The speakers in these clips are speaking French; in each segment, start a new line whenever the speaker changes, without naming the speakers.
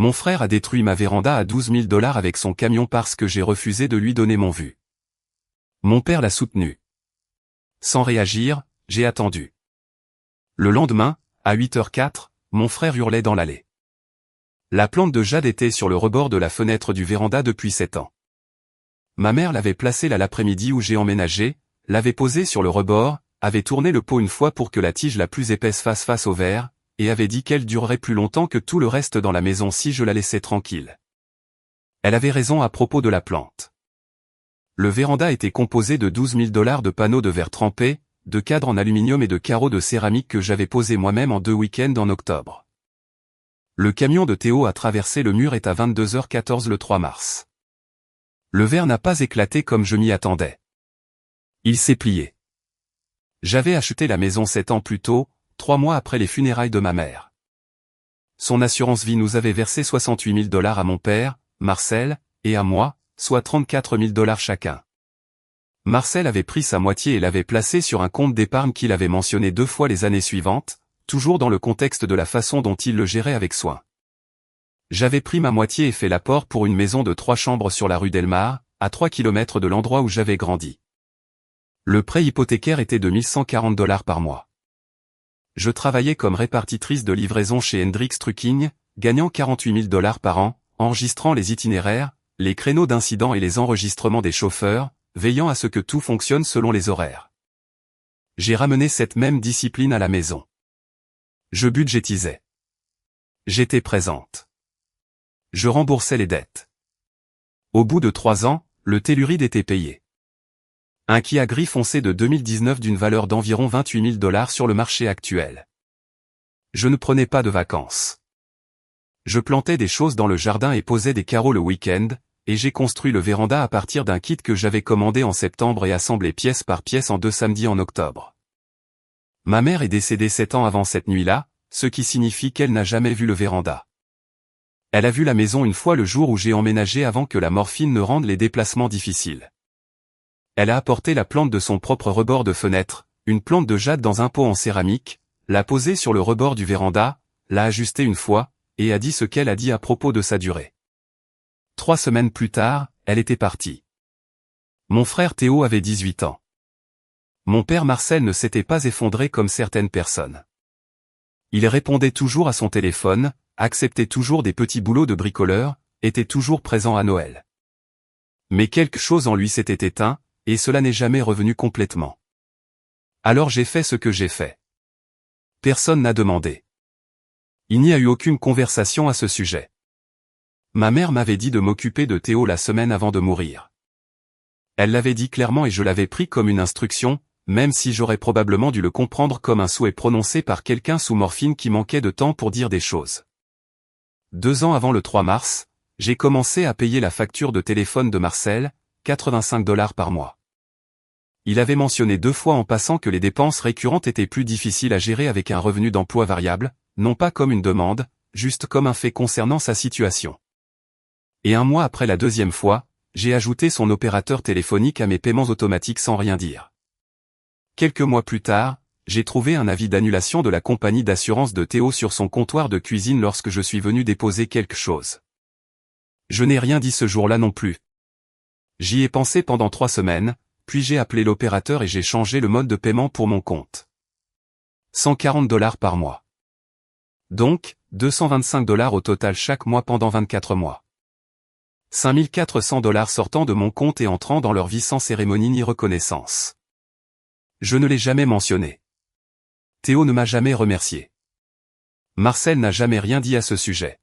Mon frère a détruit ma véranda à 12 000 $ avec son camion parce que j'ai refusé de lui donner mon vu. Mon père l'a soutenu. Sans réagir, j'ai attendu. Le lendemain, à 8h04, mon frère hurlait dans l'allée. La plante de jade était sur le rebord de la fenêtre du véranda depuis 7 ans. Ma mère l'avait placée là l'après-midi où j'ai emménagé, l'avait posée sur le rebord, avait tourné le pot une fois pour que la tige la plus épaisse fasse face au verre, et avait dit qu'elle durerait plus longtemps que tout le reste dans la maison si je la laissais tranquille. Elle avait raison à propos de la plante. Le véranda était composé de 12 000 $ de panneaux de verre trempé, de cadres en aluminium et de carreaux de céramique que j'avais posés moi-même en 2 week-ends en octobre. Le camion de Théo a traversé le mur à 22h14 le 3 mars. Le verre n'a pas éclaté comme je m'y attendais. Il s'est plié. J'avais acheté la maison 7 ans plus tôt, 3 mois après les funérailles de ma mère. Son assurance vie nous avait versé 68 000 $ à mon père, Marcel, et à moi, soit 34 000 $ chacun. Marcel avait pris sa moitié et l'avait placé sur un compte d'épargne qu'il avait mentionné 2 fois les années suivantes, toujours dans le contexte de la façon dont il le gérait avec soin. J'avais pris ma moitié et fait l'apport pour une maison de 3 chambres sur la rue Delmar, à 3 km de l'endroit où j'avais grandi. Le prêt hypothécaire était de 1 140 $ par mois. Je travaillais comme répartitrice de livraison chez Hendrix Trucking, gagnant 48 000 $ par an, enregistrant les itinéraires, les créneaux d'incidents et les enregistrements des chauffeurs, veillant à ce que tout fonctionne selon les horaires. J'ai ramené cette même discipline à la maison. Je budgétisais. J'étais présente. Je remboursais les dettes. Au bout de 3 ans, le telluride était payé. Un Kia gris foncé de 2019 d'une valeur d'environ 28 000 $ sur le marché actuel. Je ne prenais pas de vacances. Je plantais des choses dans le jardin et posais des carreaux le week-end, et j'ai construit le véranda à partir d'un kit que j'avais commandé en septembre et assemblé pièce par pièce en 2 samedis en octobre. Ma mère est décédée 7 ans avant cette nuit-là, ce qui signifie qu'elle n'a jamais vu le véranda. Elle a vu la maison une fois le jour où j'ai emménagé avant que la morphine ne rende les déplacements difficiles. Elle a apporté la plante de son propre rebord de fenêtre, une plante de jade dans un pot en céramique, l'a posée sur le rebord du véranda, l'a ajustée une fois, et a dit ce qu'elle a dit à propos de sa durée. 3 semaines plus tard, elle était partie. Mon frère Théo avait 18 ans. Mon père Marcel ne s'était pas effondré comme certaines personnes. Il répondait toujours à son téléphone, acceptait toujours des petits boulots de bricoleur, était toujours présent à Noël. Mais quelque chose en lui s'était éteint, et cela n'est jamais revenu complètement. Alors j'ai fait ce que j'ai fait. Personne n'a demandé. Il n'y a eu aucune conversation à ce sujet. Ma mère m'avait dit de m'occuper de Théo la semaine avant de mourir. Elle l'avait dit clairement et je l'avais pris comme une instruction, même si j'aurais probablement dû le comprendre comme un souhait prononcé par quelqu'un sous morphine qui manquait de temps pour dire des choses. 2 ans avant le 3 mars, j'ai commencé à payer la facture de téléphone de Marcel, 85 $ par mois. Il avait mentionné 2 fois en passant que les dépenses récurrentes étaient plus difficiles à gérer avec un revenu d'emploi variable, non pas comme une demande, juste comme un fait concernant sa situation. Et 1 mois après la 2e fois, j'ai ajouté son opérateur téléphonique à mes paiements automatiques sans rien dire. Quelques mois plus tard, j'ai trouvé un avis d'annulation de la compagnie d'assurance de Théo sur son comptoir de cuisine lorsque je suis venu déposer quelque chose. Je n'ai rien dit ce jour-là non plus. J'y ai pensé pendant 3 semaines, puis j'ai appelé l'opérateur et j'ai changé le mode de paiement pour mon compte. 140 $ par mois. Donc, 225 $ au total chaque mois pendant 24 mois. 5 400 $ sortant de mon compte et entrant dans leur vie sans cérémonie ni reconnaissance. Je ne l'ai jamais mentionné. Théo ne m'a jamais remercié. Marcel n'a jamais rien dit à ce sujet.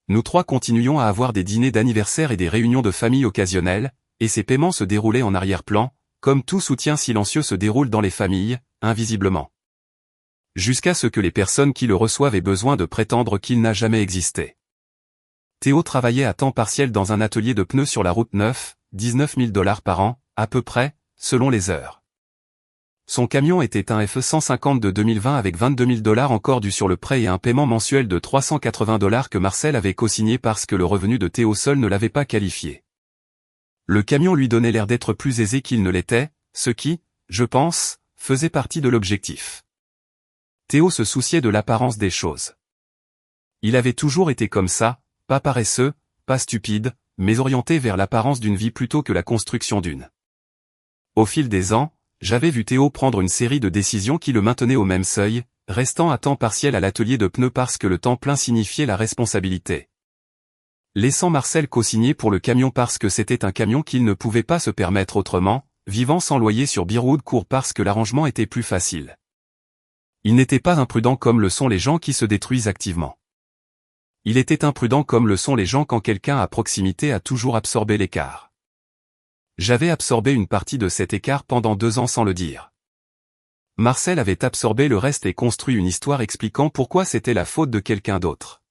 Nous 3 continuions à avoir des dîners d'anniversaire et des réunions de famille occasionnelles, et ces paiements se déroulaient en arrière-plan, comme tout soutien silencieux se déroule dans les familles, invisiblement. Jusqu'à ce que les personnes qui le reçoivent aient besoin de prétendre qu'il n'a jamais existé. Théo travaillait à temps partiel dans un atelier de pneus sur la route 9, 19 000 $ par an, à peu près, selon les heures. Son camion était un FE150 de 2020 avec 22 000 $ encore dus sur le prêt et un paiement mensuel de 380 $ que Marcel avait co-signé parce que le revenu de Théo seul ne l'avait pas qualifié. Le camion lui donnait l'air d'être plus aisé qu'il ne l'était, ce qui, je pense, faisait partie de l'objectif. Théo se souciait de l'apparence des choses. Il avait toujours été comme ça, pas paresseux, pas stupide, mais orienté vers l'apparence d'une vie plutôt que la construction d'une. Au fil des ans, j'avais vu Théo prendre une série de décisions qui le maintenaient au même seuil, restant à temps partiel à l'atelier de pneus parce que le temps plein signifiait la responsabilité. Laissant Marcel co-signer pour le camion parce que c'était un camion qu'il ne pouvait pas se permettre autrement, vivant sans loyer sur Bearwood Court parce que l'arrangement était plus facile. Il n'était pas imprudent comme le sont les gens qui se détruisent activement. Il était imprudent comme le sont les gens quand quelqu'un à proximité a toujours absorbé l'écart. J'avais absorbé une partie de cet écart pendant 2 ans sans le dire. Marcel avait absorbé le reste et construit une histoire expliquant pourquoi c'était la faute de quelqu'un d'autre.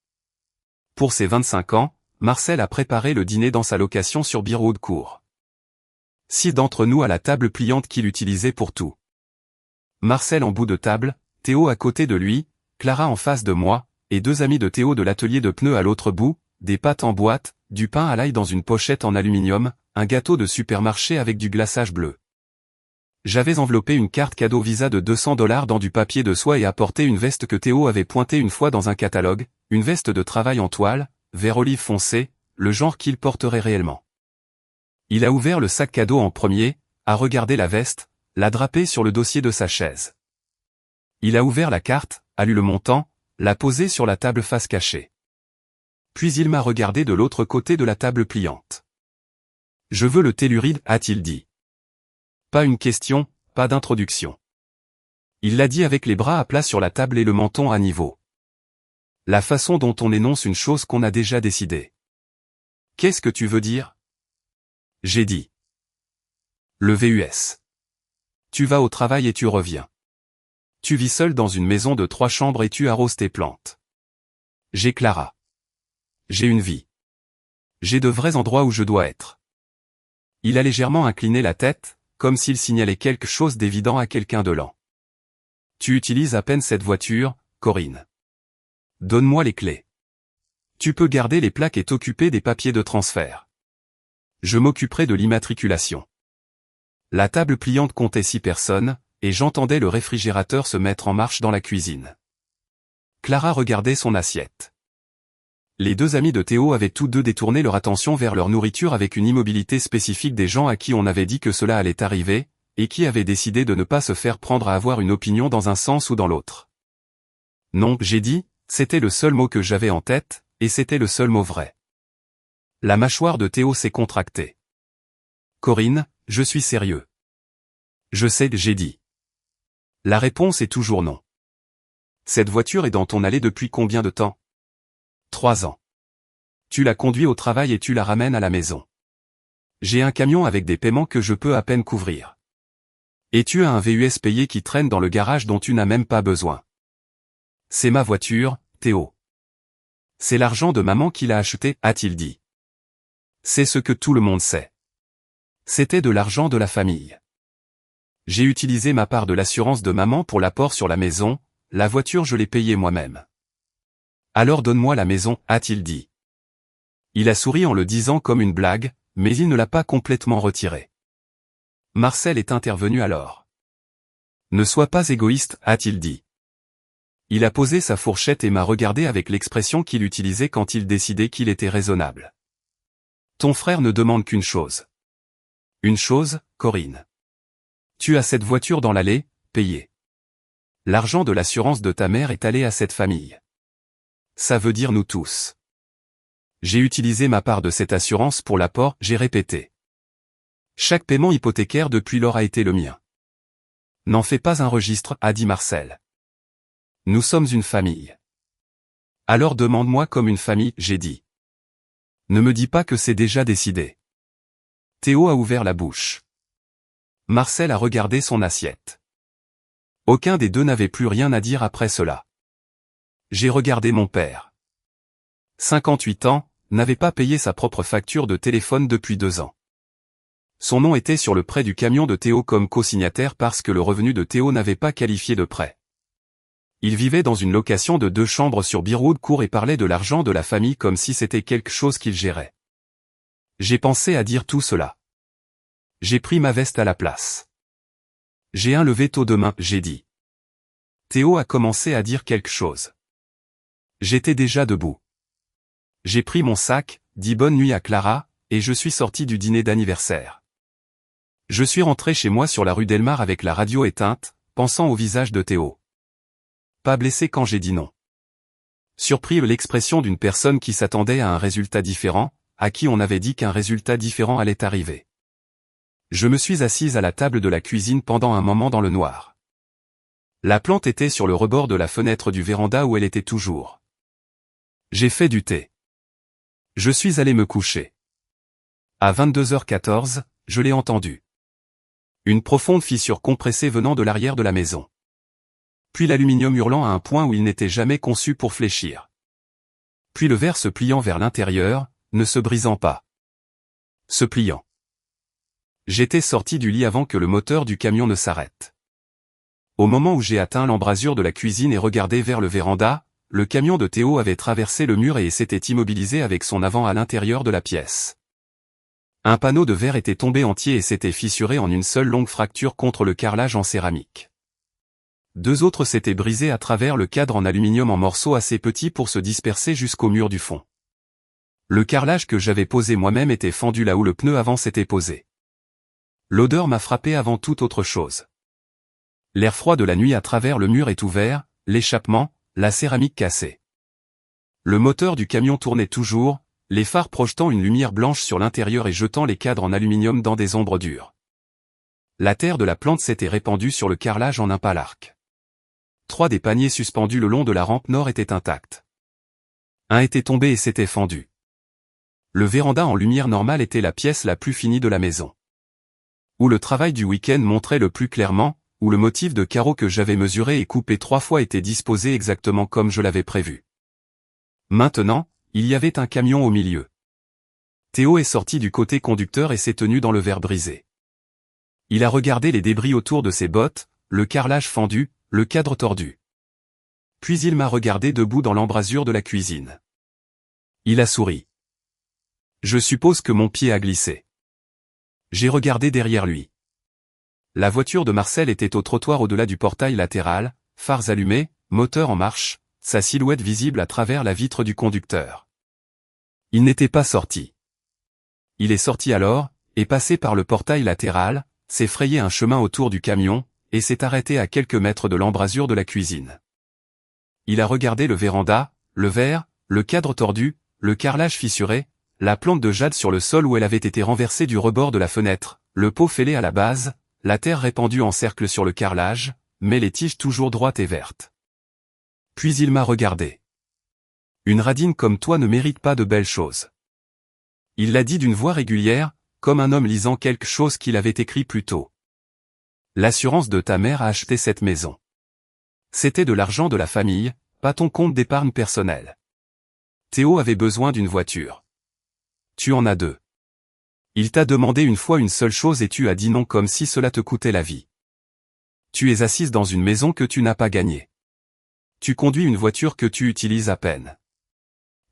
Pour ses 25 ans, Marcel a préparé le dîner dans sa location sur Bearwood Court. 6 d'entre nous à la table pliante qu'il utilisait pour tout. Marcel en bout de table, Théo à côté de lui, Clara en face de moi, et 2 amis de Théo de l'atelier de pneus à l'autre bout, des pâtes en boîte, du pain à l'ail dans une pochette en aluminium, un gâteau de supermarché avec du glaçage bleu. J'avais enveloppé une carte cadeau Visa de $200 dans du papier de soie et apporté une veste que Théo avait pointée une fois dans un catalogue, une veste de travail en toile, vert olive foncé, le genre qu'il porterait réellement. Il a ouvert le sac cadeau en premier, a regardé la veste, l'a drapée sur le dossier de sa chaise. Il a ouvert la carte, a lu le montant, l'a posée sur la table face cachée. Puis il m'a regardé de l'autre côté de la table pliante. « Je veux le telluride », a-t-il dit. Pas une question, pas d'introduction. Il l'a dit avec les bras à plat sur la table et le menton à niveau. La façon dont on énonce une chose qu'on a déjà décidée. « Qu'est-ce que tu veux dire ?» J'ai dit. Le VUS. Tu vas au travail et tu reviens. Tu vis seul dans une maison de 3 chambres et tu arroses tes plantes. J'ai Clara. J'ai une vie. J'ai de vrais endroits où je dois être. Il a légèrement incliné la tête, comme s'il signalait quelque chose d'évident à quelqu'un de lent. Tu utilises à peine cette voiture, Corinne. Donne-moi les clés. Tu peux garder les plaques et t'occuper des papiers de transfert. Je m'occuperai de l'immatriculation. La table pliante comptait 6 personnes, et j'entendais le réfrigérateur se mettre en marche dans la cuisine. Clara regardait son assiette. Les 2 amis de Théo avaient tous 2 détourné leur attention vers leur nourriture avec une immobilité spécifique des gens à qui on avait dit que cela allait arriver, et qui avaient décidé de ne pas se faire prendre à avoir une opinion dans un sens ou dans l'autre. Non, j'ai dit, c'était le seul mot que j'avais en tête, et c'était le seul mot vrai. La mâchoire de Théo s'est contractée. Corinne, je suis sérieux. Je sais, j'ai dit. La réponse est toujours non. Cette voiture est dans ton allée depuis combien de temps ? 3 ans. Tu la conduis au travail et tu la ramènes à la maison. J'ai un camion avec des paiements que je peux à peine couvrir. Et tu as un VUS payé qui traîne dans le garage dont tu n'as même pas besoin. C'est ma voiture, Théo. C'est l'argent de maman qui l'a acheté, a-t-il dit. C'est ce que tout le monde sait. C'était de l'argent de la famille. J'ai utilisé ma part de l'assurance de maman pour l'apport sur la maison, la voiture je l'ai payée moi-même. Alors donne-moi la maison, a-t-il dit. Il a souri en le disant comme une blague, mais il ne l'a pas complètement retirée. Marcel est intervenu alors. Ne sois pas égoïste, a-t-il dit. Il a posé sa fourchette et m'a regardé avec l'expression qu'il utilisait quand il décidait qu'il était raisonnable. Ton frère ne demande qu'une chose. Une chose, Corinne. Tu as cette voiture dans l'allée, payée. L'argent de l'assurance de ta mère est allé à cette famille. Ça veut dire nous tous. J'ai utilisé ma part de cette assurance pour l'apport, j'ai répété. Chaque paiement hypothécaire depuis lors a été le mien. N'en fais pas un registre, a dit Marcel. Nous sommes une famille. Alors demande-moi comme une famille, j'ai dit. Ne me dis pas que c'est déjà décidé. Théo a ouvert la bouche. Marcel a regardé son assiette. Aucun des 2 n'avait plus rien à dire après cela. J'ai regardé mon père. 58 ans, n'avait pas payé sa propre facture de téléphone depuis 2 ans. Son nom était sur le prêt du camion de Théo comme co-signataire parce que le revenu de Théo n'avait pas qualifié de prêt. Il vivait dans une location de 2 chambres sur Bearwood Court et parlait de l'argent de la famille comme si c'était quelque chose qu'il gérait. J'ai pensé à dire tout cela. J'ai pris ma veste à la place. J'ai un levé tôt demain, j'ai dit. Théo a commencé à dire quelque chose. J'étais déjà debout. J'ai pris mon sac, dit bonne nuit à Clara, et je suis sorti du dîner d'anniversaire. Je suis rentré chez moi sur la rue Delmar avec la radio éteinte, pensant au visage de Théo. Pas blessé quand j'ai dit non. Surpris de l'expression d'une personne qui s'attendait à un résultat différent, à qui on avait dit qu'un résultat différent allait arriver. Je me suis assise à la table de la cuisine pendant un moment dans le noir. La plante était sur le rebord de la fenêtre du véranda où elle était toujours. J'ai fait du thé. Je suis allé me coucher. À 22h14, je l'ai entendu. Une profonde fissure compressée venant de l'arrière de la maison. Puis l'aluminium hurlant à un point où il n'était jamais conçu pour fléchir. Puis le verre se pliant vers l'intérieur, ne se brisant pas. Se pliant. J'étais sorti du lit avant que le moteur du camion ne s'arrête. Au moment où j'ai atteint l'embrasure de la cuisine et regardé vers le véranda, le camion de Théo avait traversé le mur et s'était immobilisé avec son avant à l'intérieur de la pièce. Un panneau de verre était tombé entier et s'était fissuré en une seule longue fracture contre le carrelage en céramique. Deux autres s'étaient brisés à travers le cadre en aluminium en morceaux assez petits pour se disperser jusqu'au mur du fond. Le carrelage que j'avais posé moi-même était fendu là où le pneu avant s'était posé. L'odeur m'a frappé avant toute autre chose. L'air froid de la nuit à travers le mur est ouvert, l'échappement, la céramique cassée. Le moteur du camion tournait toujours, les phares projetant une lumière blanche sur l'intérieur et jetant les cadres en aluminium dans des ombres dures. La terre de la plante s'était répandue sur le carrelage en un pâle arc. 3 des paniers suspendus le long de la rampe nord étaient intacts. Un était tombé et s'était fendu. Le véranda en lumière normale était la pièce la plus finie de la maison. Où le travail du week-end montrait le plus clairement, où le motif de carreaux que j'avais mesuré et coupé 3 fois était disposé exactement comme je l'avais prévu. Maintenant, il y avait un camion au milieu. Théo est sorti du côté conducteur et s'est tenu dans le verre brisé. Il a regardé les débris autour de ses bottes, le carrelage fendu, le cadre tordu. Puis il m'a regardé debout dans l'embrasure de la cuisine. Il a souri. Je suppose que mon pied a glissé. J'ai regardé derrière lui. La voiture de Marcel était au trottoir au-delà du portail latéral, phares allumés, moteur en marche, sa silhouette visible à travers la vitre du conducteur. Il n'était pas sorti. Il est sorti alors, est passé par le portail latéral, s'est frayé un chemin autour du camion, et s'est arrêté à quelques mètres de l'embrasure de la cuisine. Il a regardé le véranda, le verre, le cadre tordu, le carrelage fissuré, la plante de jade sur le sol où elle avait été renversée du rebord de la fenêtre, le pot fêlé à la base, la terre répandue en cercle sur le carrelage, mais les tiges toujours droites et vertes. Puis il m'a regardé. Une radine comme toi ne mérite pas de belles choses. Il l'a dit d'une voix régulière, comme un homme lisant quelque chose qu'il avait écrit plus tôt. L'assurance de ta mère a acheté cette maison. C'était de l'argent de la famille, pas ton compte d'épargne personnel. Théo avait besoin d'une voiture. Tu en as 2. Il t'a demandé une fois une seule chose et tu as dit non comme si cela te coûtait la vie. Tu es assise dans une maison que tu n'as pas gagnée. Tu conduis une voiture que tu utilises à peine.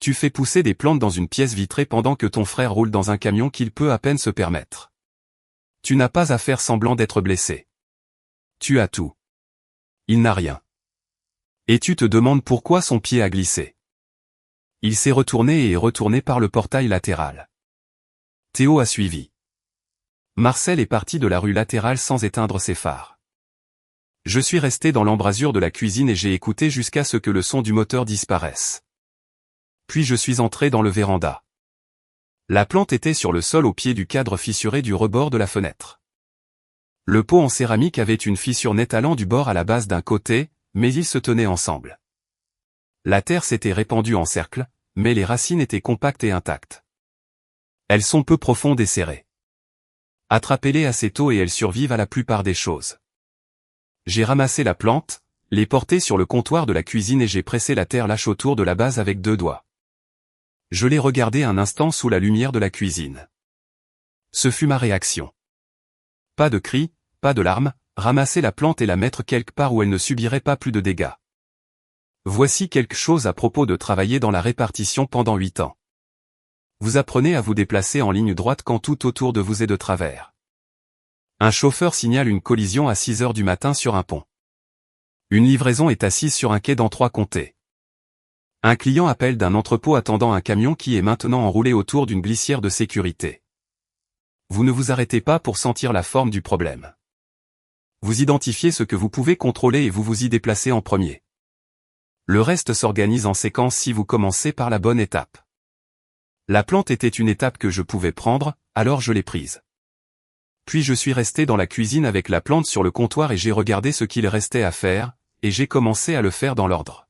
Tu fais pousser des plantes dans une pièce vitrée pendant que ton frère roule dans un camion qu'il peut à peine se permettre. Tu n'as pas à faire semblant d'être blessé. Tu as tout. Il n'a rien. Et tu te demandes pourquoi son pied a glissé. Il s'est retourné et est retourné par le portail latéral. Théo a suivi. Marcel est parti de la rue latérale sans éteindre ses phares. Je suis resté dans l'embrasure de la cuisine et j'ai écouté jusqu'à ce que le son du moteur disparaisse. Puis je suis entré dans le véranda. La plante était sur le sol au pied du cadre fissuré du rebord de la fenêtre. Le pot en céramique avait une fissure nette allant du bord à la base d'un côté, mais ils se tenaient ensemble. La terre s'était répandue en cercle, mais les racines étaient compactes et intactes. Elles sont peu profondes et serrées. Attrapez-les assez tôt et elles survivent à la plupart des choses. J'ai ramassé la plante, l'ai portée sur le comptoir de la cuisine et j'ai pressé la terre lâche autour de la base avec 2 doigts. Je l'ai regardé un instant sous la lumière de la cuisine. Ce fut ma réaction. Pas de cris, pas de larmes, ramasser la plante et la mettre quelque part où elle ne subirait pas plus de dégâts. Voici quelque chose à propos de travailler dans la répartition pendant 8 ans. Vous apprenez à vous déplacer en ligne droite quand tout autour de vous est de travers. Un chauffeur signale une collision à 6 heures du matin sur un pont. Une livraison est assise sur un quai dans 3 comtés. Un client appelle d'un entrepôt attendant un camion qui est maintenant enroulé autour d'une glissière de sécurité. Vous ne vous arrêtez pas pour sentir la forme du problème. Vous identifiez ce que vous pouvez contrôler et vous vous y déplacez en premier. Le reste s'organise en séquence si vous commencez par la bonne étape. La plante était une étape que je pouvais prendre, alors je l'ai prise. Puis je suis resté dans la cuisine avec la plante sur le comptoir et j'ai regardé ce qu'il restait à faire, et j'ai commencé à le faire dans l'ordre.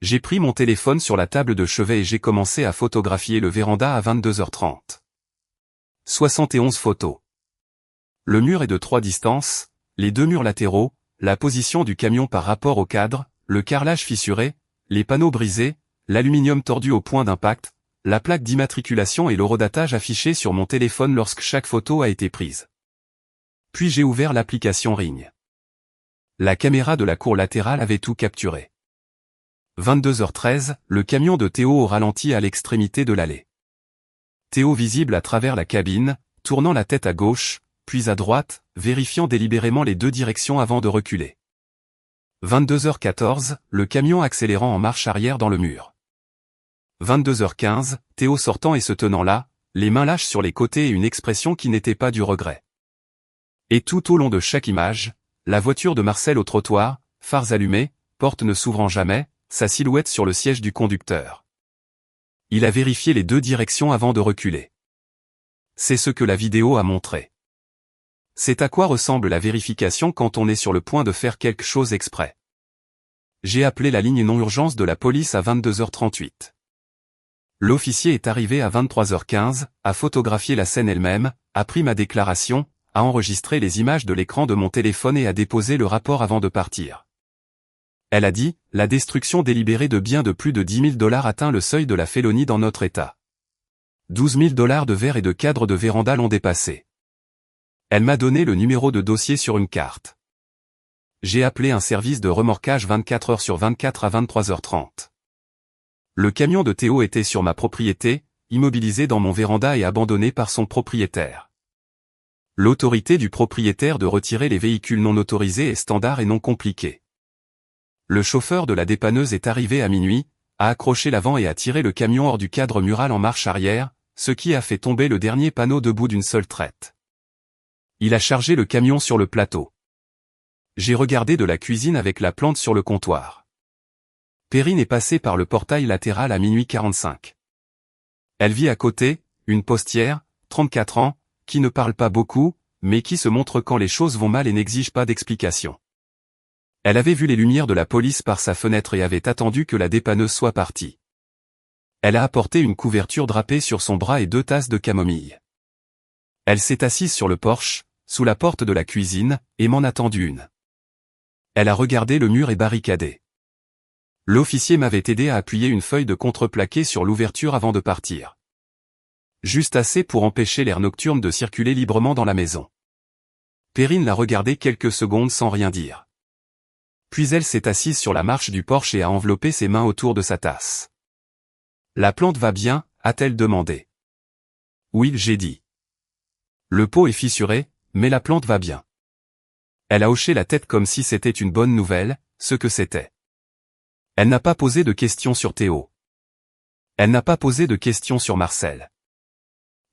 J'ai pris mon téléphone sur la table de chevet et j'ai commencé à photographier le véranda à 22h30. 71 photos. Le mur est de 3 distances, les 2 murs latéraux, la position du camion par rapport au cadre, le carrelage fissuré, les panneaux brisés, l'aluminium tordu au point d'impact, la plaque d'immatriculation et l'horodatage affiché sur mon téléphone lorsque chaque photo a été prise. Puis j'ai ouvert l'application Ring. La caméra de la cour latérale avait tout capturé. 22h13, le camion de Théo au ralenti à l'extrémité de l'allée. Théo visible à travers la cabine, tournant la tête à gauche, puis à droite, vérifiant délibérément les 2 directions avant de reculer. 22h14, le camion accélérant en marche arrière dans le mur. 22h15, Théo sortant et se tenant là, les mains lâches sur les côtés et une expression qui n'était pas du regret. Et tout au long de chaque image, la voiture de Marcel au trottoir, phares allumés, porte ne s'ouvrant jamais, sa silhouette sur le siège du conducteur. Il a vérifié les 2 directions avant de reculer. C'est ce que la vidéo a montré. C'est à quoi ressemble la vérification quand on est sur le point de faire quelque chose exprès. J'ai appelé la ligne non-urgence de la police à 22h38. L'officier est arrivé à 23h15, a photographié la scène elle-même, a pris ma déclaration, a enregistré les images de l'écran de mon téléphone et a déposé le rapport avant de partir. Elle a dit, la destruction délibérée de biens de plus de 10 000 $ atteint le seuil de la félonie dans notre État. 12 000 $ de verres et de cadres de véranda l'ont dépassé. Elle m'a donné le numéro de dossier sur une carte. J'ai appelé un service de remorquage 24 heures sur 24 à 23h30. Le camion de Théo était sur ma propriété, immobilisé dans mon véranda et abandonné par son propriétaire. L'autorité du propriétaire de retirer les véhicules non autorisés est standard et non compliquée. Le chauffeur de la dépanneuse est arrivé à minuit, a accroché l'avant et a tiré le camion hors du cadre mural en marche arrière, ce qui a fait tomber le dernier panneau debout d'une seule traite. Il a chargé le camion sur le plateau. J'ai regardé de la cuisine avec la plante sur le comptoir. Perrine est passée par le portail latéral à minuit 45. Elle vit à côté, une postière, 34 ans, qui ne parle pas beaucoup, mais qui se montre quand les choses vont mal et n'exige pas d'explication. Elle avait vu les lumières de la police par sa fenêtre et avait attendu que la dépanneuse soit partie. Elle a apporté une couverture drapée sur son bras et 2 tasses de camomille. Elle s'est assise sur le porche, sous la porte de la cuisine, et m'en a tendu une. Elle a regardé le mur et barricadé. L'officier m'avait aidé à appuyer une feuille de contreplaqué sur l'ouverture avant de partir. Juste assez pour empêcher l'air nocturne de circuler librement dans la maison. Perrine l'a regardé quelques secondes sans rien dire. Puis elle s'est assise sur la marche du porche et a enveloppé ses mains autour de sa tasse. « La plante va bien ?» a-t-elle demandé. « Oui, j'ai dit. Le pot est fissuré, mais la plante va bien. » Elle a hoché la tête comme si c'était une bonne nouvelle, ce que c'était. Elle n'a pas posé de questions sur Théo. Elle n'a pas posé de questions sur Marcel.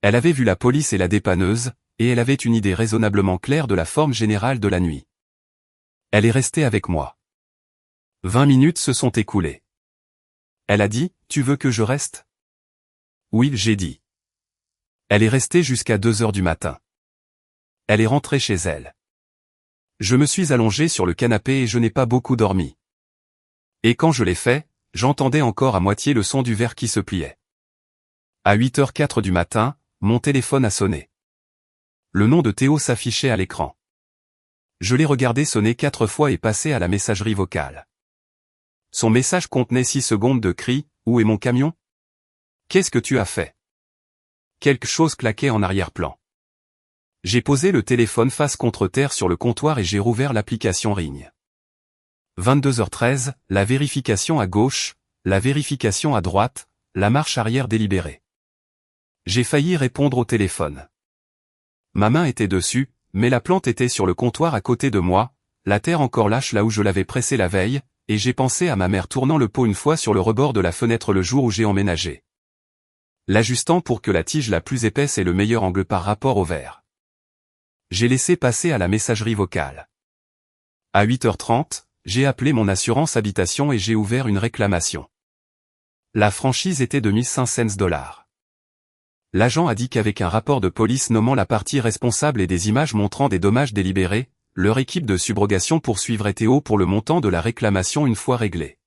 Elle avait vu la police et la dépanneuse, et elle avait une idée raisonnablement claire de la forme générale de la nuit. Elle est restée avec moi. 20 minutes se sont écoulées. Elle a dit, « Tu veux que je reste ?» Oui, j'ai dit. Elle est restée jusqu'à 2h du matin. Elle est rentrée chez elle. Je me suis allongé sur le canapé et je n'ai pas beaucoup dormi. Et quand je l'ai fait, j'entendais encore à moitié le son du verre qui se pliait. À 8h04 du matin, mon téléphone a sonné. Le nom de Théo s'affichait à l'écran. Je l'ai regardé sonner 4 fois et passer à la messagerie vocale. Son message contenait 6 secondes de cri, « Où est mon camion ? Qu'est-ce que tu as fait ?» Quelque chose claquait en arrière-plan. J'ai posé le téléphone face contre terre sur le comptoir et j'ai rouvert l'application Ring. 22h13, la vérification à gauche, la vérification à droite, la marche arrière délibérée. J'ai failli répondre au téléphone. Ma main était dessus, mais la plante était sur le comptoir à côté de moi, la terre encore lâche là où je l'avais pressée la veille, et j'ai pensé à ma mère tournant le pot une fois sur le rebord de la fenêtre le jour où j'ai emménagé. L'ajustant pour que la tige la plus épaisse ait le meilleur angle par rapport au verre. J'ai laissé passer à la messagerie vocale. À 8h30, j'ai appelé mon assurance habitation et j'ai ouvert une réclamation. La franchise était de $1500. L'agent a dit qu'avec un rapport de police nommant la partie responsable et des images montrant des dommages délibérés, leur équipe de subrogation poursuivrait Théo pour le montant de la réclamation une fois réglée.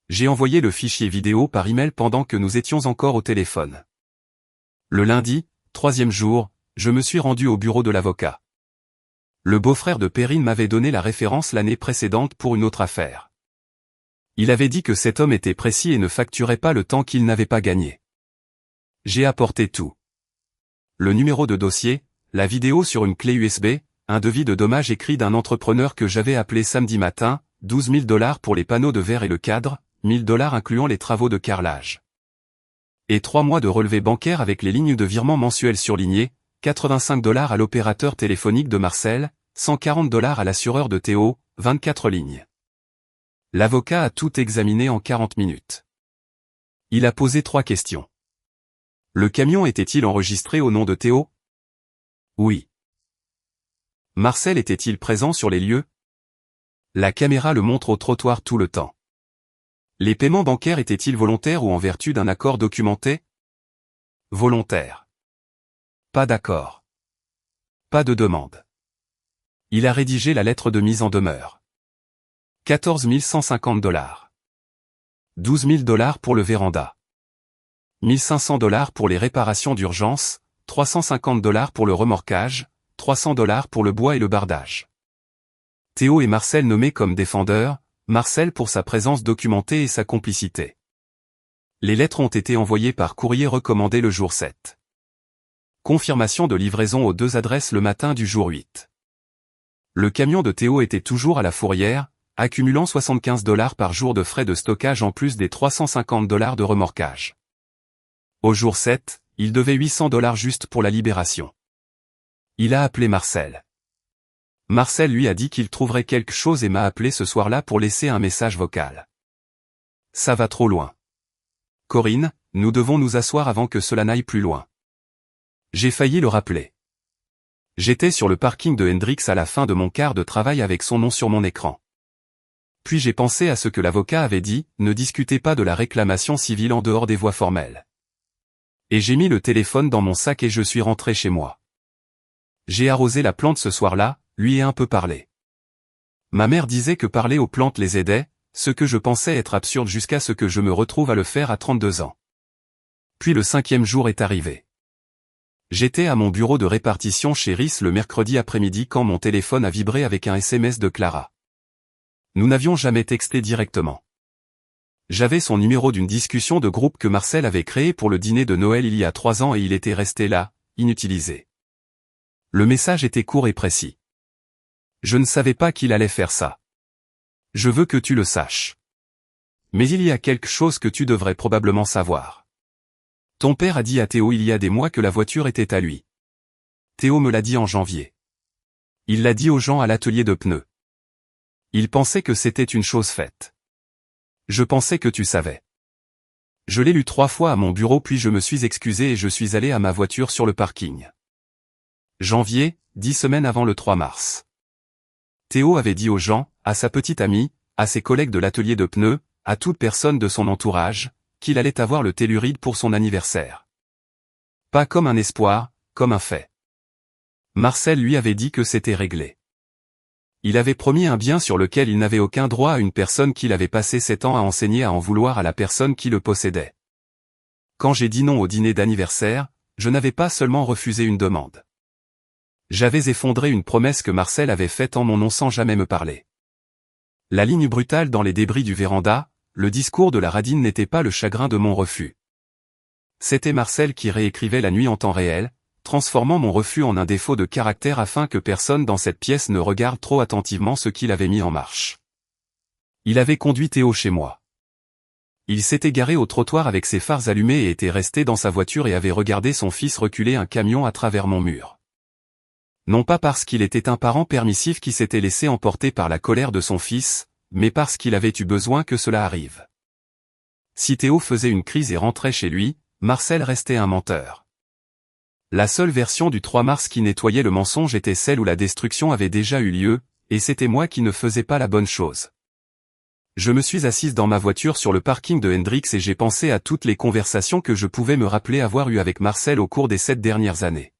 J'ai envoyé le fichier vidéo par email pendant que nous étions encore au téléphone. Le lundi, 3e jour, je me suis rendu au bureau de l'avocat. Le beau-frère de Perrine m'avait donné la référence l'année précédente pour une autre affaire. Il avait dit que cet homme était précis et ne facturait pas le temps qu'il n'avait pas gagné. J'ai apporté tout. Le numéro de dossier, la vidéo sur une clé USB, un devis de dommages écrit d'un entrepreneur que j'avais appelé samedi matin, $12 000 pour les panneaux de verre et le cadre, $1000 incluant les travaux de carrelage. Et 3 mois de relevé bancaire avec les lignes de virement mensuelles surlignées, $85 à l'opérateur téléphonique de Marcel, $140 à l'assureur de Théo, 24 lignes. L'avocat a tout examiné en 40 minutes. Il a posé 3 questions. Le camion était-il enregistré au nom de Théo? Oui. Marcel était-il présent sur les lieux? La caméra le montre au trottoir tout le temps. Les paiements bancaires étaient-ils volontaires ou en vertu d'un accord documenté? Volontaire. Pas d'accord. Pas de demande. Il a rédigé la lettre de mise en demeure. $14 150. $12 000 pour le véranda. $1500 pour les réparations d'urgence, $350 pour le remorquage, $300 pour le bois et le bardage. Théo et Marcel nommés comme défendeurs, Marcel pour sa présence documentée et sa complicité. Les lettres ont été envoyées par courrier recommandé le jour 7. Confirmation de livraison aux 2 adresses le matin du jour 8. Le camion de Théo était toujours à la fourrière, accumulant $75 par jour de frais de stockage en plus des $350 de remorquage. Au jour 7, il devait $800 juste pour la libération. Il a appelé Marcel. Marcel lui a dit qu'il trouverait quelque chose et m'a appelé ce soir-là pour laisser un message vocal. Ça va trop loin. Corinne, nous devons nous asseoir avant que cela n'aille plus loin. J'ai failli le rappeler. J'étais sur le parking de Hendrix à la fin de mon quart de travail avec son nom sur mon écran. Puis j'ai pensé à ce que l'avocat avait dit, ne discutez pas de la réclamation civile en dehors des voies formelles. Et j'ai mis le téléphone dans mon sac et je suis rentré chez moi. J'ai arrosé la plante ce soir-là, lui ai un peu parlé. Ma mère disait que parler aux plantes les aidait, ce que je pensais être absurde jusqu'à ce que je me retrouve à le faire à 32 ans. Puis le 5e jour est arrivé. J'étais à mon bureau de répartition chez RIS le mercredi après-midi quand mon téléphone a vibré avec un SMS de Clara. Nous n'avions jamais texté directement. J'avais son numéro d'une discussion de groupe que Marcel avait créé pour le dîner de Noël il y a 3 ans et il était resté là, inutilisé. Le message était court et précis. Je ne savais pas qu'il allait faire ça. Je veux que tu le saches. Mais il y a quelque chose que tu devrais probablement savoir. Ton père a dit à Théo il y a des mois que la voiture était à lui. Théo me l'a dit en janvier. Il l'a dit aux gens à l'atelier de pneus. Il pensait que c'était une chose faite. Je pensais que tu savais. Je l'ai lu 3 fois à mon bureau puis je me suis excusé et je suis allé à ma voiture sur le parking. Janvier, 10 semaines avant le 3 mars. Théo avait dit aux gens, à sa petite amie, à ses collègues de l'atelier de pneus, à toute personne de son entourage, qu'il allait avoir le telluride pour son anniversaire. Pas comme un espoir, comme un fait. Marcel lui avait dit que c'était réglé. Il avait promis un bien sur lequel il n'avait aucun droit à une personne qu'il avait passé 7 ans à enseigner à en vouloir à la personne qui le possédait. Quand j'ai dit non au dîner d'anniversaire, je n'avais pas seulement refusé une demande. J'avais effondré une promesse que Marcel avait faite en mon nom sans jamais me parler. La ligne brutale dans les débris du véranda, le discours de la radine n'était pas le chagrin de mon refus. C'était Marcel qui réécrivait la nuit en temps réel, transformant mon refus en un défaut de caractère afin que personne dans cette pièce ne regarde trop attentivement ce qu'il avait mis en marche. Il avait conduit Théo chez moi. Il s'était garé au trottoir avec ses phares allumés et était resté dans sa voiture et avait regardé son fils reculer un camion à travers mon mur. Non pas parce qu'il était un parent permissif qui s'était laissé emporter par la colère de son fils, mais parce qu'il avait eu besoin que cela arrive. Si Théo faisait une crise et rentrait chez lui, Marcel restait un menteur. La seule version du 3 mars qui nettoyait le mensonge était celle où la destruction avait déjà eu lieu, et c'était moi qui ne faisais pas la bonne chose. Je me suis assise dans ma voiture sur le parking de Hendrix et j'ai pensé à toutes les conversations que je pouvais me rappeler avoir eues avec Marcel au cours des 7 dernières années.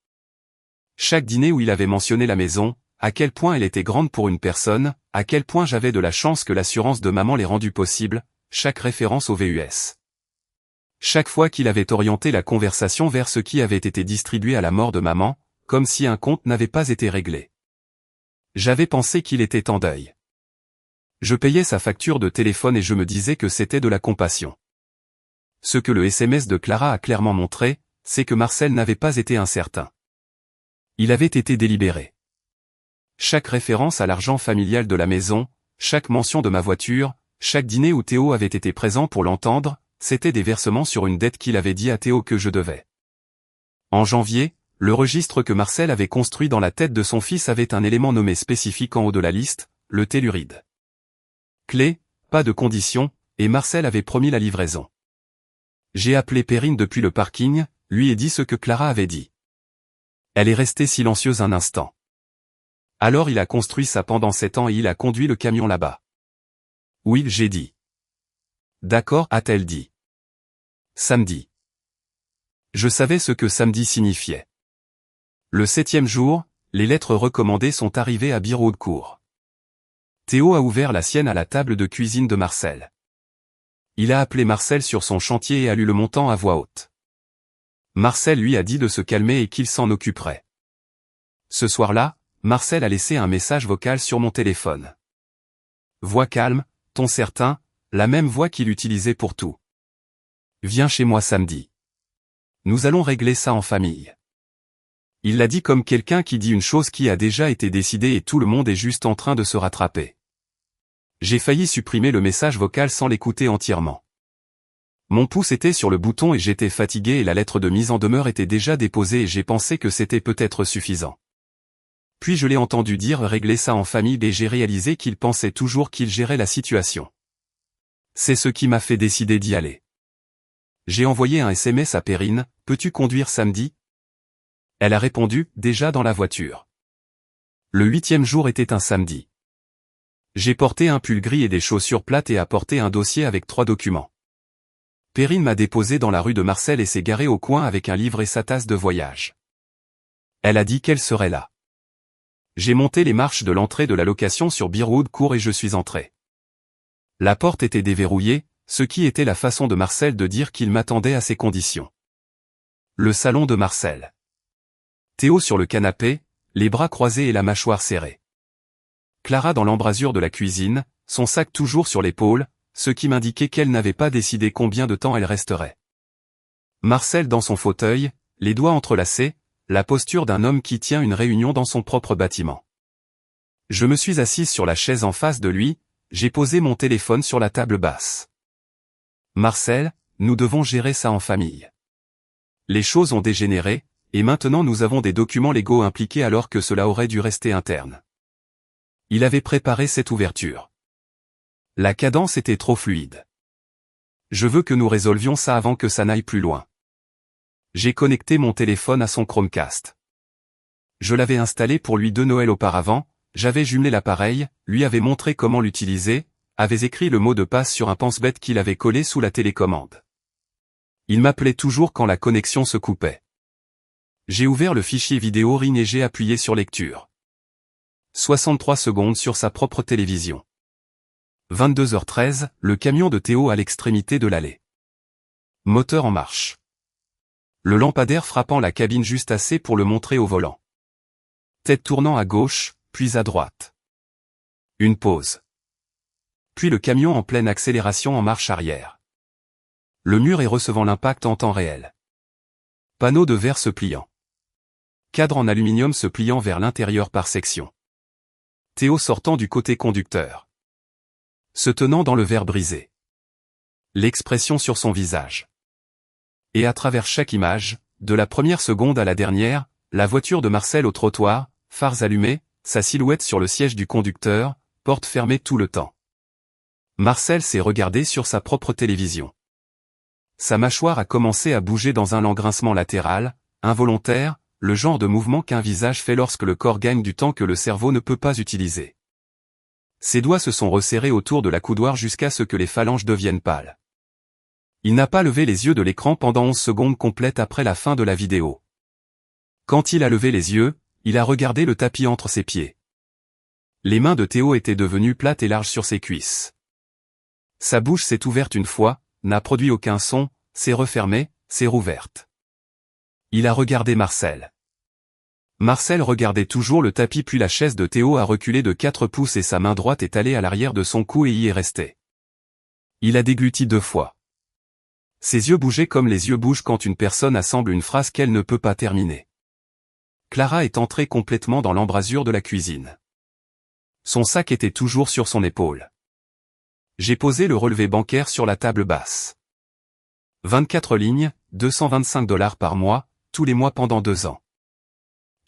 Chaque dîner où il avait mentionné la maison, à quel point elle était grande pour une personne, à quel point j'avais de la chance que l'assurance de maman l'ait rendue possible, chaque référence au VUS. Chaque fois qu'il avait orienté la conversation vers ce qui avait été distribué à la mort de maman, comme si un compte n'avait pas été réglé. J'avais pensé qu'il était en deuil. Je payais sa facture de téléphone et je me disais que c'était de la compassion. Ce que le SMS de Clara a clairement montré, c'est que Marcel n'avait pas été incertain. Il avait été délibéré. Chaque référence à l'argent familial de la maison, chaque mention de ma voiture, chaque dîner où Théo avait été présent pour l'entendre, c'était des versements sur une dette qu'il avait dit à Théo que je devais. En janvier, le registre que Marcel avait construit dans la tête de son fils avait un élément nommé spécifique en haut de la liste, le telluride. Clé, pas de condition, et Marcel avait promis la livraison. J'ai appelé Perrine depuis le parking, lui ai dit ce que Clara avait dit. Elle est restée silencieuse un instant. Alors il a construit ça pendant 7 ans et il a conduit le camion là-bas. Oui, j'ai dit. D'accord, a-t-elle dit. Samedi. Je savais ce que samedi signifiait. Le 7e jour, les lettres recommandées sont arrivées à Biroudecourt. Théo a ouvert la sienne à la table de cuisine de Marcel. Il a appelé Marcel sur son chantier et a lu le montant à voix haute. Marcel lui a dit de se calmer et qu'il s'en occuperait. Ce soir-là, Marcel a laissé un message vocal sur mon téléphone. Voix calme, ton certain, la même voix qu'il utilisait pour tout. Viens chez moi samedi. Nous allons régler ça en famille. Il l'a dit comme quelqu'un qui dit une chose qui a déjà été décidée et tout le monde est juste en train de se rattraper. J'ai failli supprimer le message vocal sans l'écouter entièrement. Mon pouce était sur le bouton et j'étais fatigué et la lettre de mise en demeure était déjà déposée et j'ai pensé que c'était peut-être suffisant. Puis je l'ai entendu dire régler ça en famille et j'ai réalisé qu'il pensait toujours qu'il gérait la situation. C'est ce qui m'a fait décider d'y aller. J'ai envoyé un SMS à Perrine, peux-tu conduire samedi? Elle a répondu, déjà dans la voiture. Le 8e jour était un samedi. J'ai porté un pull gris et des chaussures plates et apporté un dossier avec 3 documents. Perrine m'a déposé dans la rue de Marcel et s'est garée au coin avec un livre et sa tasse de voyage. Elle a dit qu'elle serait là. J'ai monté les marches de l'entrée de la location sur Biroudecourt et je suis entré. La porte était déverrouillée, ce qui était la façon de Marcel de dire qu'il m'attendait à ces conditions. Le salon de Marcel. Théo sur le canapé, les bras croisés et la mâchoire serrée. Clara dans l'embrasure de la cuisine, son sac toujours sur l'épaule, ce qui m'indiquait qu'elle n'avait pas décidé combien de temps elle resterait. Marcel dans son fauteuil, les doigts entrelacés, la posture d'un homme qui tient une réunion dans son propre bâtiment. Je me suis assise sur la chaise en face de lui, j'ai posé mon téléphone sur la table basse. Marcel, nous devons gérer ça en famille. Les choses ont dégénéré, et maintenant nous avons des documents légaux impliqués alors que cela aurait dû rester interne. Il avait préparé cette ouverture. La cadence était trop fluide. Je veux que nous résolvions ça avant que ça n'aille plus loin. J'ai connecté mon téléphone à son Chromecast. Je l'avais installé pour lui 2 Noëls auparavant, j'avais jumelé l'appareil, lui avais montré comment l'utiliser, avais écrit le mot de passe sur un pense-bête qu'il avait collé sous la télécommande. Il m'appelait toujours quand la connexion se coupait. J'ai ouvert le fichier vidéo RIN et j'ai appuyé sur lecture. 63 secondes sur sa propre télévision. 22h13, le camion de Théo à l'extrémité de l'allée. Moteur en marche. Le lampadaire frappant la cabine juste assez pour le montrer au volant. Tête tournant à gauche, puis à droite. Une pause. Puis le camion en pleine accélération en marche arrière. Le mur est recevant l'impact en temps réel. Panneau de verre se pliant. Cadre en aluminium se pliant vers l'intérieur par section. Théo sortant du côté conducteur. Se tenant dans le verre brisé. L'expression sur son visage. Et à travers chaque image, de la première seconde à la dernière, la voiture de Marcel au trottoir, phares allumés, sa silhouette sur le siège du conducteur, porte fermée tout le temps. Marcel s'est regardé sur sa propre télévision. Sa mâchoire a commencé à bouger dans un lent grincement latéral, involontaire, le genre de mouvement qu'un visage fait lorsque le corps gagne du temps que le cerveau ne peut pas utiliser. Ses doigts se sont resserrés autour de la coudoir jusqu'à ce que les phalanges deviennent pâles. Il n'a pas levé les yeux de l'écran pendant 11 secondes complètes après la fin de la vidéo. Quand il a levé les yeux, il a regardé le tapis entre ses pieds. Les mains de Théo étaient devenues plates et larges sur ses cuisses. Sa bouche s'est ouverte une fois, n'a produit aucun son, s'est refermée, s'est rouverte. Il a regardé Marcel. Marcel regardait toujours le tapis puis la chaise de Théo a reculé de 4 pouces et sa main droite est allée à l'arrière de son cou et y est restée. Il a dégluti 2 fois. Ses yeux bougeaient comme les yeux bougent quand une personne assemble une phrase qu'elle ne peut pas terminer. Clara est entrée complètement dans l'embrasure de la cuisine. Son sac était toujours sur son épaule. J'ai posé le relevé bancaire sur la table basse. 24 lignes, $225 par mois, tous les mois pendant 2 ans.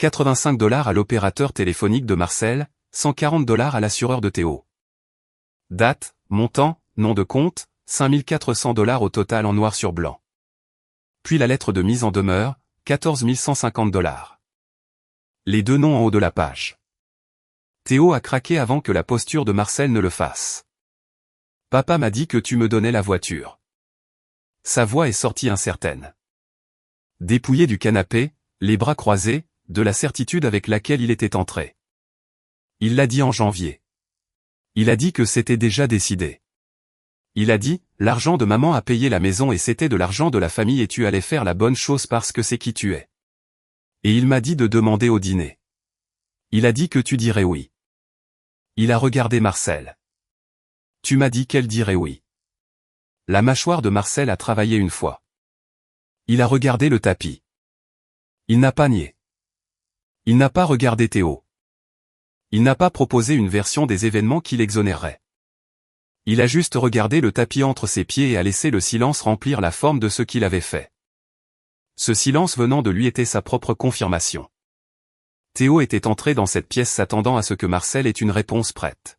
$85 à l'opérateur téléphonique de Marcel, $140 à l'assureur de Théo. Date, montant, nom de compte, $5400 au total en noir sur blanc. Puis la lettre de mise en demeure, $14 150. Les 2 noms en haut de la page. Théo a craqué avant que la posture de Marcel ne le fasse. Papa m'a dit que tu me donnais la voiture. Sa voix est sortie incertaine. Dépouillé du canapé, les bras croisés, de la certitude avec laquelle il était entré. Il l'a dit en janvier. Il a dit que c'était déjà décidé. Il a dit, l'argent de maman a payé la maison et c'était de l'argent de la famille et tu allais faire la bonne chose parce que c'est qui tu es. Et il m'a dit de demander au dîner. Il a dit que tu dirais oui. Il a regardé Marcel. Tu m'as dit qu'elle dirait oui. La mâchoire de Marcel a travaillé une fois. Il a regardé le tapis. Il n'a pas nié. Il n'a pas regardé Théo. Il n'a pas proposé une version des événements qui l'exonérerait. Il a juste regardé le tapis entre ses pieds et a laissé le silence remplir la forme de ce qu'il avait fait. Ce silence venant de lui était sa propre confirmation. Théo était entré dans cette pièce s'attendant à ce que Marcel ait une réponse prête.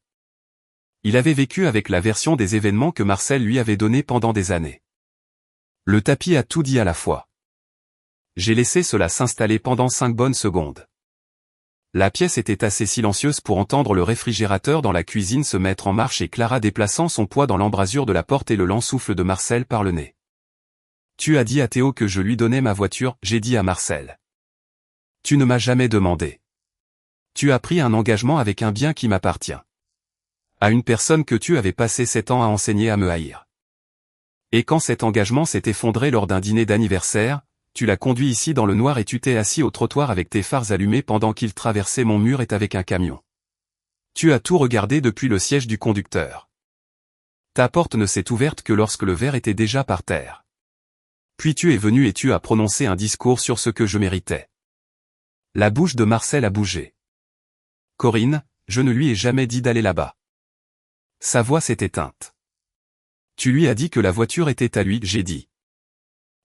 Il avait vécu avec la version des événements que Marcel lui avait donnée pendant des années. Le tapis a tout dit à la fois. J'ai laissé cela s'installer pendant 5 bonnes secondes. La pièce était assez silencieuse pour entendre le réfrigérateur dans la cuisine se mettre en marche et Clara déplaçant son poids dans l'embrasure de la porte et le lent souffle de Marcel par le nez. Tu as dit à Théo que je lui donnais ma voiture, j'ai dit à Marcel. Tu ne m'as jamais demandé. Tu as pris un engagement avec un bien qui m'appartient. À une personne que tu avais passé 7 ans à enseigner à me haïr. Et quand cet engagement s'est effondré lors d'un dîner d'anniversaire, tu l'as conduit ici dans le noir et tu t'es assis au trottoir avec tes phares allumés pendant qu'il traversait mon mur et avec un camion. Tu as tout regardé depuis le siège du conducteur. Ta porte ne s'est ouverte que lorsque le verre était déjà par terre. Puis tu es venu et tu as prononcé un discours sur ce que je méritais. La bouche de Marcel a bougé. Corinne, je ne lui ai jamais dit d'aller là-bas. Sa voix s'est éteinte. Tu lui as dit que la voiture était à lui, j'ai dit.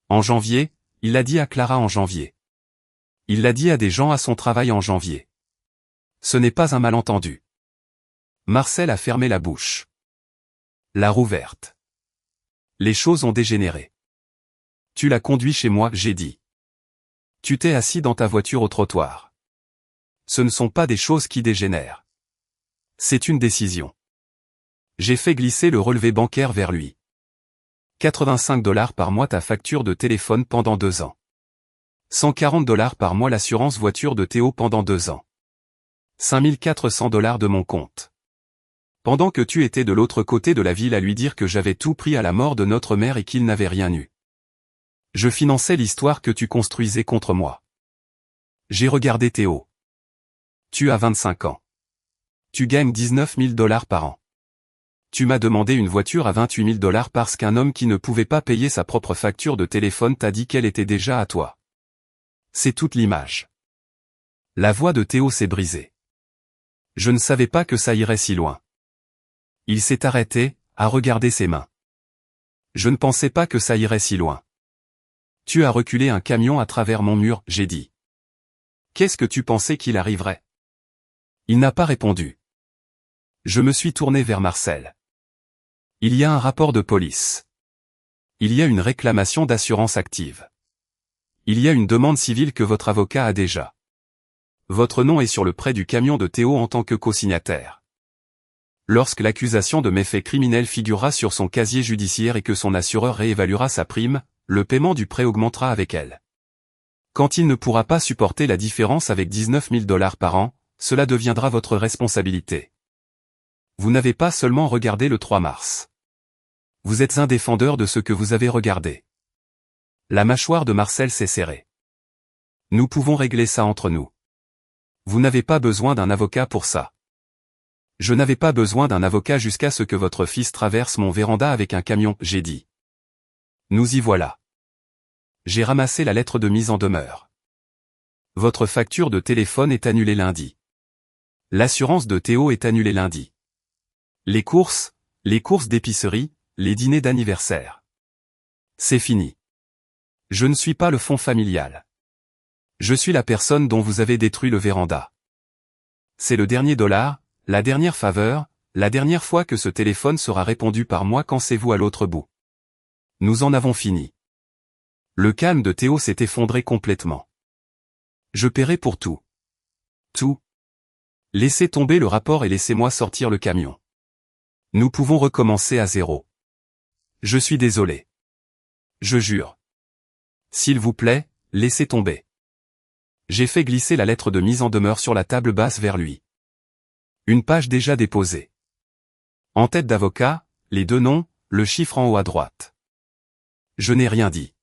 En janvier, il l'a dit à Clara en janvier. Il l'a dit à des gens à son travail en janvier. Ce n'est pas un malentendu. Marcel a fermé la bouche. L'a rouverte. Les choses ont dégénéré. Tu l'as conduit chez moi, j'ai dit. Tu t'es assis dans ta voiture au trottoir. Ce ne sont pas des choses qui dégénèrent. C'est une décision. J'ai fait glisser le relevé bancaire vers lui. $85 par mois ta facture de téléphone pendant 2 ans. $140 par mois l'assurance voiture de Théo pendant 2 ans. $5400 de mon compte. Pendant que tu étais de l'autre côté de la ville à lui dire que j'avais tout pris à la mort de notre mère et qu'il n'avait rien eu. Je finançais l'histoire que tu construisais contre moi. J'ai regardé Théo. Tu as 25 ans. Tu gagnes $19 000 par an. Tu m'as demandé une voiture à $28 000 parce qu'un homme qui ne pouvait pas payer sa propre facture de téléphone t'a dit qu'elle était déjà à toi. C'est toute l'image. La voix de Théo s'est brisée. Je ne savais pas que ça irait si loin. Il s'est arrêté, a regardé ses mains. Je ne pensais pas que ça irait si loin. Tu as reculé un camion à travers mon mur, j'ai dit. Qu'est-ce que tu pensais qu'il arriverait? Il n'a pas répondu. Je me suis tourné vers Marcel. Il y a un rapport de police. Il y a une réclamation d'assurance active. Il y a une demande civile que votre avocat a déjà. Votre nom est sur le prêt du camion de Théo en tant que co-signataire. Lorsque l'accusation de méfaits criminels figurera sur son casier judiciaire et que son assureur réévaluera sa prime, le paiement du prêt augmentera avec elle. Quand il ne pourra pas supporter la différence avec 19 000 $ par an, cela deviendra votre responsabilité. Vous n'avez pas seulement regardé le 3 mars. Vous êtes un défendeur de ce que vous avez regardé. La mâchoire de Marcel s'est serrée. Nous pouvons régler ça entre nous. Vous n'avez pas besoin d'un avocat pour ça. Je n'avais pas besoin d'un avocat jusqu'à ce que votre fils traverse mon véranda avec un camion, j'ai dit. Nous y voilà. J'ai ramassé la lettre de mise en demeure. Votre facture de téléphone est annulée lundi. L'assurance de Théo est annulée lundi. Les courses d'épicerie, les dîners d'anniversaire. C'est fini. Je ne suis pas le fonds familial. Je suis la personne dont vous avez détruit le véranda. C'est le dernier dollar, la dernière faveur, la dernière fois que ce téléphone sera répondu par moi quand c'est vous à l'autre bout. Nous en avons fini. Le calme de Théo s'est effondré complètement. Je paierai pour tout. Tout. Laissez tomber le rapport et laissez-moi sortir le camion. Nous pouvons recommencer à zéro. Je suis désolé. Je jure. S'il vous plaît, laissez tomber. J'ai fait glisser la lettre de mise en demeure sur la table basse vers lui. Une page déjà déposée. En tête d'avocat, les deux noms, le chiffre en haut à droite. Je n'ai rien dit.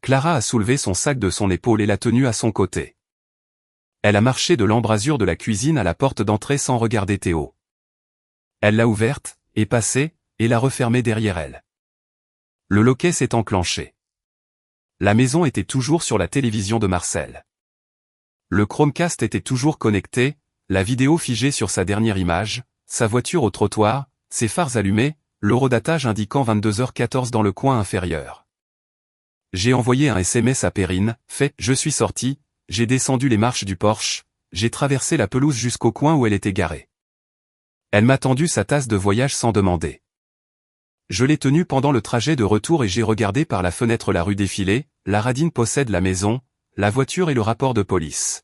Clara a soulevé son sac de son épaule et l'a tenu à son côté. Elle a marché de l'embrasure de la cuisine à la porte d'entrée sans regarder Théo. Elle l'a ouverte, est passée, et l'a refermée derrière elle. Le loquet s'est enclenché. La maison était toujours sur la télévision de Marcel. Le Chromecast était toujours connecté, la vidéo figée sur sa dernière image, sa voiture au trottoir, ses phares allumés, l'horodatage indiquant 22h14 dans le coin inférieur. J'ai envoyé un SMS à Perrine, fait, je suis sorti, j'ai descendu les marches du Porsche, j'ai traversé la pelouse jusqu'au coin où elle était garée. Elle m'a tendu sa tasse de voyage sans demander. Je l'ai tenue pendant le trajet de retour et j'ai regardé par la fenêtre la rue défiler, la radine possède la maison, la voiture et le rapport de police.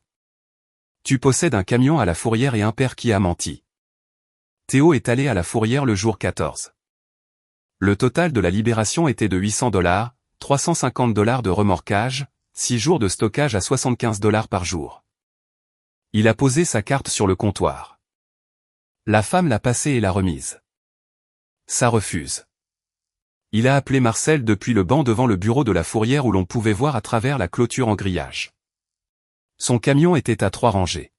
Tu possèdes un camion à la Fourrière et un père qui a menti. Théo est allé à la Fourrière le jour 14. Le total de la libération était de 800 $, 350 $ de remorquage, 6 jours de stockage à 75 $ par jour. Il a posé sa carte sur le comptoir. La femme l'a passée et l'a remise. Ça refuse. Il a appelé Marcel depuis le banc devant le bureau de la Fourrière où l'on pouvait voir à travers la clôture en grillage. Son camion était à 3 rangées.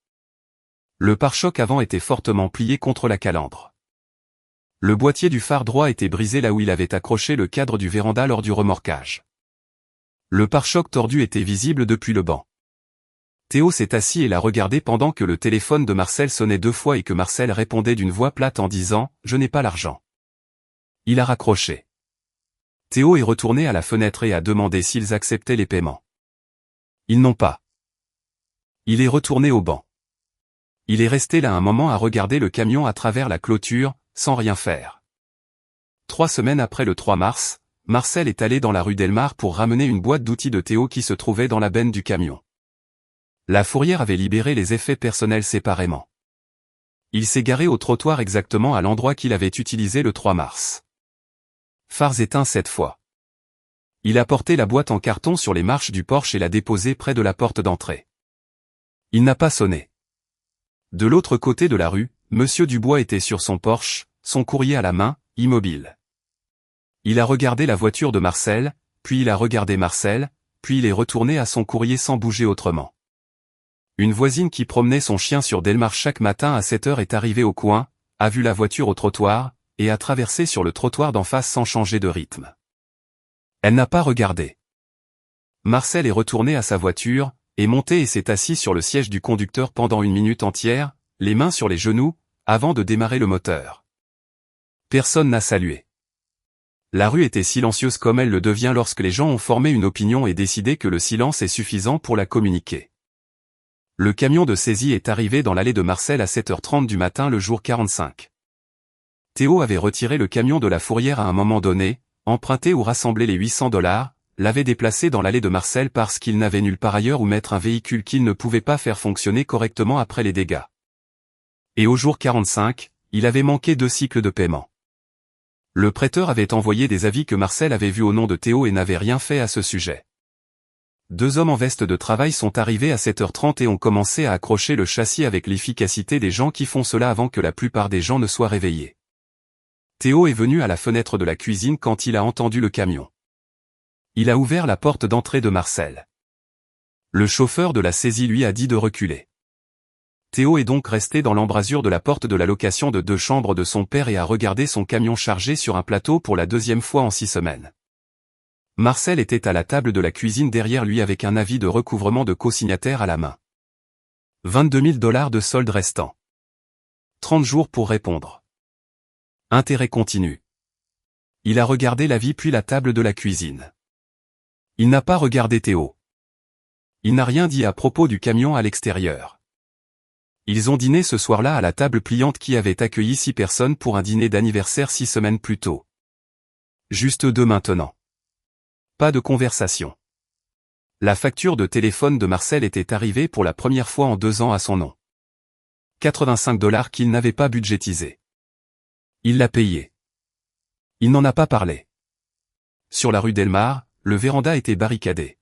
Le pare-choc avant était fortement plié contre la calandre. Le boîtier du phare droit était brisé là où il avait accroché le cadre du véranda lors du remorquage. Le pare-choc tordu était visible depuis le banc. Théo s'est assis et l'a regardé pendant que le téléphone de Marcel sonnait 2 fois et que Marcel répondait d'une voix plate en disant « Je n'ai pas l'argent ». Il a raccroché. Théo est retourné à la fenêtre et a demandé s'ils acceptaient les paiements. Ils n'ont pas. Il est retourné au banc. Il est resté là un moment à regarder le camion à travers la clôture, sans rien faire. 3 semaines après le 3 mars, Marcel est allé dans la rue Delmar pour ramener une boîte d'outils de Théo qui se trouvait dans la benne du camion. La Fourrière avait libéré les effets personnels séparément. Il s'est garé au trottoir exactement à l'endroit qu'il avait utilisé le 3 mars. Phares éteints cette fois. Il a porté la boîte en carton sur les marches du Porsche et l'a déposée près de la porte d'entrée. Il n'a pas sonné. De l'autre côté de la rue, Monsieur Dubois était sur son Porsche, son courrier à la main, immobile. Il a regardé la voiture de Marcel, puis il a regardé Marcel, puis il est retourné à son courrier sans bouger autrement. Une voisine qui promenait son chien sur Delmar chaque matin à 7 heures est arrivée au coin, a vu la voiture au trottoir, et a traversé sur le trottoir d'en face sans changer de rythme. Elle n'a pas regardé. Marcel est retourné à sa voiture, est monté et s'est assis sur le siège du conducteur pendant 1 minute entière, les mains sur les genoux, avant de démarrer le moteur. Personne n'a salué. La rue était silencieuse comme elle le devient lorsque les gens ont formé une opinion et décidé que le silence est suffisant pour la communiquer. Le camion de saisie est arrivé dans l'allée de Marcel à 7h30 du matin le jour 45. Théo avait retiré le camion de la fourrière à un moment donné, emprunté ou rassemblé les 800 $, l'avait déplacé dans l'allée de Marcel parce qu'il n'avait nulle part ailleurs où mettre un véhicule qu'il ne pouvait pas faire fonctionner correctement après les dégâts. Et au jour 45, il avait manqué 2 cycles de paiement. Le prêteur avait envoyé des avis que Marcel avait vus au nom de Théo et n'avait rien fait à ce sujet. 2 hommes en veste de travail sont arrivés à 7h30 et ont commencé à accrocher le châssis avec l'efficacité des gens qui font cela avant que la plupart des gens ne soient réveillés. Théo est venu à la fenêtre de la cuisine quand il a entendu le camion. Il a ouvert la porte d'entrée de Marcel. Le chauffeur de la saisie lui a dit de reculer. Théo est donc resté dans l'embrasure de la porte de la location de 2 chambres de son père et a regardé son camion chargé sur un plateau pour la 2e fois en 6 semaines. Marcel était à la table de la cuisine derrière lui avec un avis de recouvrement de co-signataire à la main. 22 000 $ de solde restant. 30 jours pour répondre. Intérêt continu. Il a regardé l'avis puis la table de la cuisine. Il n'a pas regardé Théo. Il n'a rien dit à propos du camion à l'extérieur. Ils ont dîné ce soir-là à la table pliante qui avait accueilli 6 personnes pour un dîner d'anniversaire 6 semaines plus tôt. Juste 2 maintenant. Pas de conversation. La facture de téléphone de Marcel était arrivée pour la première fois en 2 ans à son nom. 85 $ qu'il n'avait pas budgétisé. Il l'a payé. Il n'en a pas parlé. Sur la rue Delmar, le véranda était barricadé.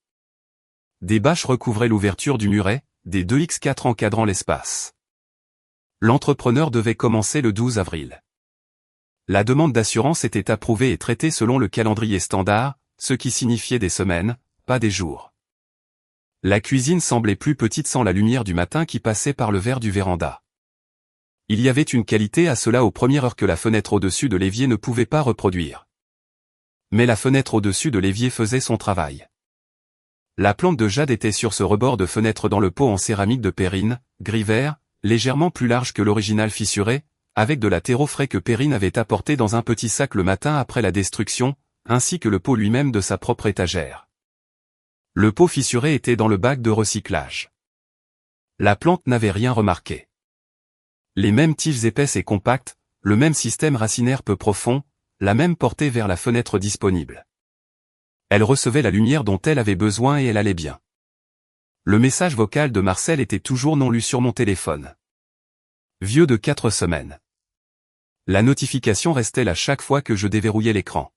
Des bâches recouvraient l'ouverture du muret, des 2x4 encadrant l'espace. L'entrepreneur devait commencer le 12 avril. La demande d'assurance était approuvée et traitée selon le calendrier standard, ce qui signifiait des semaines, pas des jours. La cuisine semblait plus petite sans la lumière du matin qui passait par le verre du véranda. Il y avait une qualité à cela aux premières heures que la fenêtre au-dessus de l'évier ne pouvait pas reproduire. Mais la fenêtre au-dessus de l'évier faisait son travail. La plante de jade était sur ce rebord de fenêtre dans le pot en céramique de Perrine, gris-vert, légèrement plus large que l'original fissuré, avec de la terreau frais que Perrine avait apporté dans un petit sac le matin après la destruction, ainsi que le pot lui-même de sa propre étagère. Le pot fissuré était dans le bac de recyclage. La plante n'avait rien remarqué. Les mêmes tiges épaisses et compactes, le même système racinaire peu profond, la même portée vers la fenêtre disponible. Elle recevait la lumière dont elle avait besoin et elle allait bien. Le message vocal de Marcel était toujours non lu sur mon téléphone. Vieux de 4 semaines. La notification restait là chaque fois que je déverrouillais l'écran.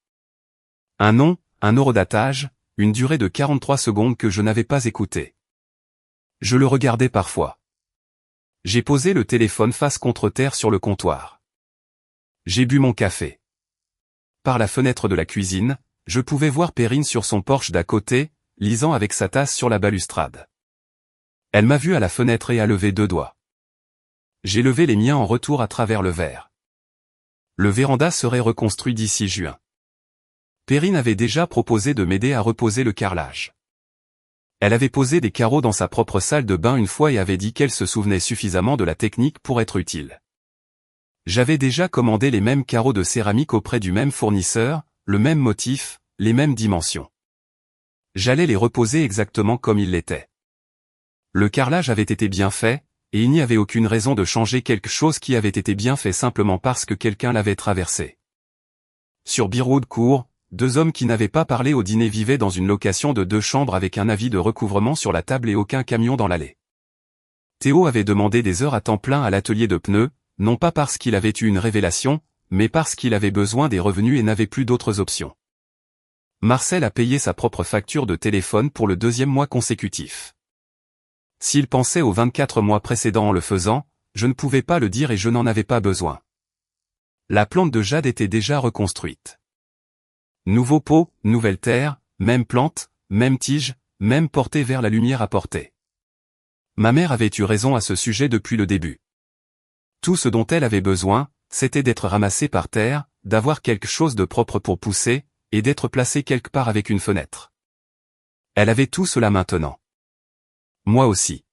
Un nom, un horodatage, une durée de 43 secondes que je n'avais pas écouté. Je le regardais parfois. J'ai posé le téléphone face contre terre sur le comptoir. J'ai bu mon café. Par la fenêtre de la cuisine, je pouvais voir Perrine sur son porche d'à côté, lisant avec sa tasse sur la balustrade. Elle m'a vu à la fenêtre et a levé 2 doigts. J'ai levé les miens en retour à travers le verre. Le véranda serait reconstruit d'ici juin. Perrine avait déjà proposé de m'aider à reposer le carrelage. Elle avait posé des carreaux dans sa propre salle de bain une fois et avait dit qu'elle se souvenait suffisamment de la technique pour être utile. J'avais déjà commandé les mêmes carreaux de céramique auprès du même fournisseur, le même motif, les mêmes dimensions. J'allais les reposer exactement comme ils l'étaient. Le carrelage avait été bien fait, et il n'y avait aucune raison de changer quelque chose qui avait été bien fait simplement parce que quelqu'un l'avait traversé. Sur Beerwood Court, 2 hommes qui n'avaient pas parlé au dîner vivaient dans une location de 2 chambres avec un avis de recouvrement sur la table et aucun camion dans l'allée. Théo avait demandé des heures à temps plein à l'atelier de pneus, non pas parce qu'il avait eu une révélation, mais parce qu'il avait besoin des revenus et n'avait plus d'autres options. Marcel a payé sa propre facture de téléphone pour le 2e mois consécutif. S'il pensait aux 24 mois précédents en le faisant, je ne pouvais pas le dire et je n'en avais pas besoin. La plante de jade était déjà reconstruite. Nouveau pot, nouvelle terre, même plante, même tige, même portée vers la lumière apportée. Ma mère avait eu raison à ce sujet depuis le début. Tout ce dont elle avait besoin, c'était d'être ramassée par terre, d'avoir quelque chose de propre pour pousser, et d'être placée quelque part avec une fenêtre. Elle avait tout cela maintenant. Moi aussi.